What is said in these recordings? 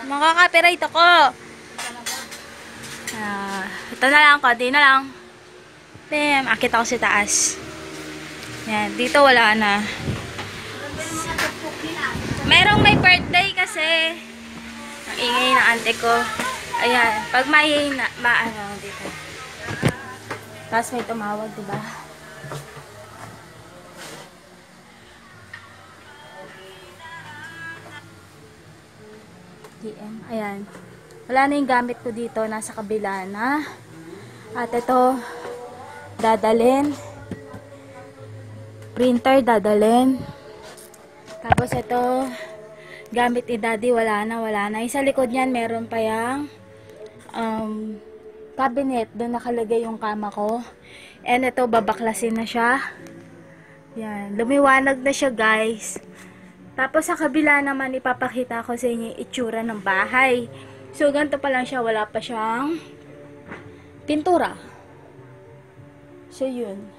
Makaka-copyright ako. Ito na lang, konti na lang. Damn, akit ako sa taas. Yan, dito wala na. Merong may birthday kasi. Ang ingay ng ante ko. Ayan, pag may maano dito. Tapos may tumawag, diba? DM. Ayan. Wala na yung gamit ko dito. Nasa kabila na. At ito, dadalhin. Printer, dadalhin. Tapos ito, gamit ni daddy, wala na. Yung sa likod niyan, meron pa yung cabinet. Doon nakalagay yung kama ko. And ito, babaklasin na siya. Yan. Lumiwanag na siya, guys. Tapos sa kabila naman, ipapakita ko sa inyo yung itsura ng bahay. So, ganito pa lang siya. Wala pa siyang pintura. So, yun.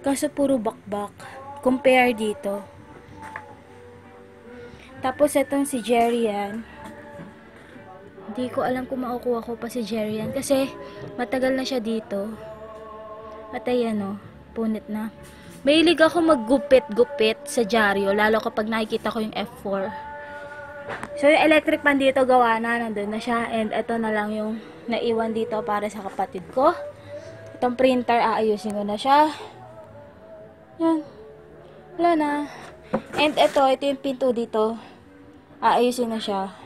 Kaso puro bakbak. Compare dito. Tapos, itong si Jerry yan. Hindi ko alam kung makukuha ko pa si Jerry yan. Kasi, matagal na siya dito. At ayan o. Punit na. Mahilig ako maggupit-gupit sa dyaryo, lalo kapag nakikita ko yung F4. So, yung electric pan dito, gawa na, nandun na siya. And ito na lang yung naiwan dito para sa kapatid ko. Itong printer, aayusin ko na siya. Yan. Wala na. And ito yung pinto dito. Aayusin na siya.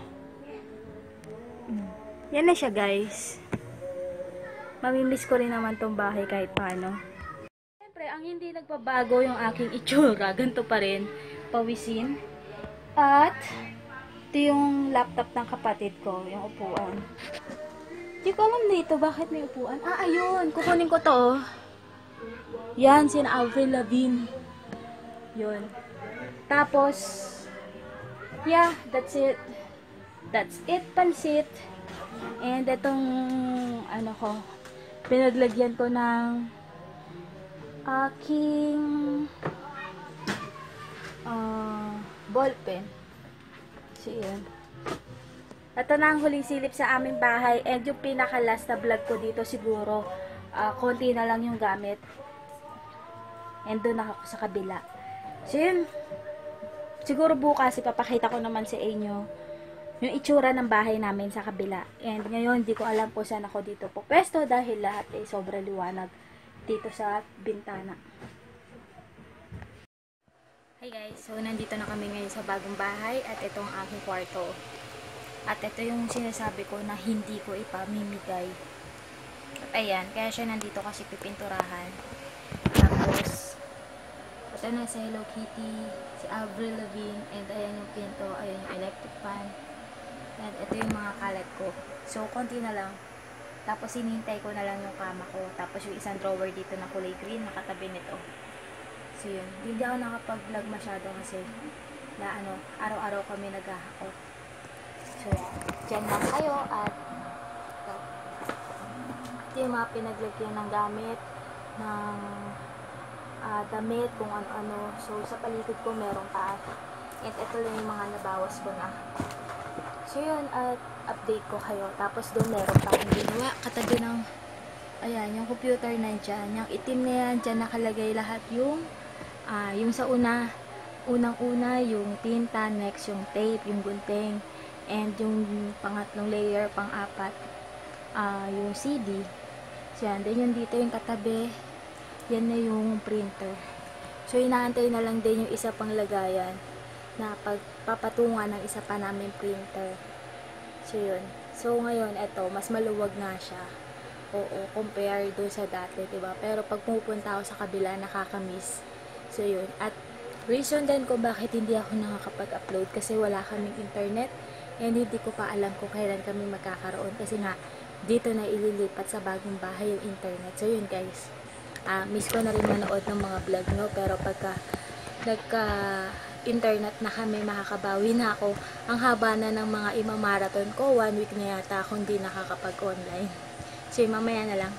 Yan na siya, guys. Mamimiss ko rin naman tong bahay kahit paano. Ang hindi nagbabago yung aking itsura, ganito pa rin, pawisin. At ito yung laptop ng kapatid ko, yung upuan. Hindi ko alam dito bakit may upuan. Ayun, kukunin ko to. Yan, sina Avril Lavigne. Yun. Tapos, yeah, that's it. That's it, pansit. And itong, pinaglagyan ko ng aking ballpen. So, yun. Ito na ang huling silip sa aming bahay. And yung pinaka-last na vlog ko dito siguro, konti na lang yung gamit. And doon ako sa kabila. So, yun. Siguro bukas, ipapakita ko naman sa inyo yung itsura ng bahay namin sa kabila. And ngayon, di ko alam po saan ako dito po pwesto dahil lahat ay sobrang liwanag dito sa bintana. Hey guys, so nandito na kami ngayon sa bagong bahay at ito ang aking kwarto. At ito yung sinasabi ko na hindi ko ipamimigay. At ayan, kaya siya nandito kasi pipinturahan. Tapos, ito na si Hello Kitty, si Avril Lavigne, and ayan yung pinto, ayan yung electric fan. And ito yung mga kalat ko. So, konti na lang. Tapos, hinihintay ko na lang yung kama ko. Tapos, yung isang drawer dito na kulay green, nakatabi nito. So, yun. Hindi ako nakapag-vlog masyado kasi araw-araw kami naghahakot. So, dyan lang kayo at ito yung mga pinaglagyan ng gamit, ng damit, kung ano-ano. So, sa paligid ko, meron pa. And ito lang yung mga nabawas ko na. So, yun. At update ko kayo. Tapos doon meron pa akong ginawa. Katabi ng, ayan, yung computer na dyan. Yung itim na yan, dyan nakalagay lahat yung sa unang-una, yung tinta, next yung tape, yung gunting, and yung pangatlong layer, pang-apat, yung CD. So, yan. Then, yung dito yung katabi. Yan na yung printer. So, inaantay na lang din yung isa pang lagayan na pagpapatungan ng isa pa namin printer. So, yun. So, ngayon, eto, mas maluwag na siya. Oo, compare doon sa dati, diba? Pero, pag pupunta ako sa kabila, nakakamiss. So, yun. At, reason din ko bakit hindi ako nakakapag-upload kasi wala kaming internet and hindi ko pa alam kung kailan kami magkakaroon kasi nga, dito na ililipat sa bagong bahay yung internet. So, yun, guys. Miss ko na rin manood ng mga vlog, no? Pero, pagka internet na kami, makakabawi na ako. Ang haba na ng mga imamarathon ko, 1 week na yata akong hindi nakakapag-online. So, mamaya na lang.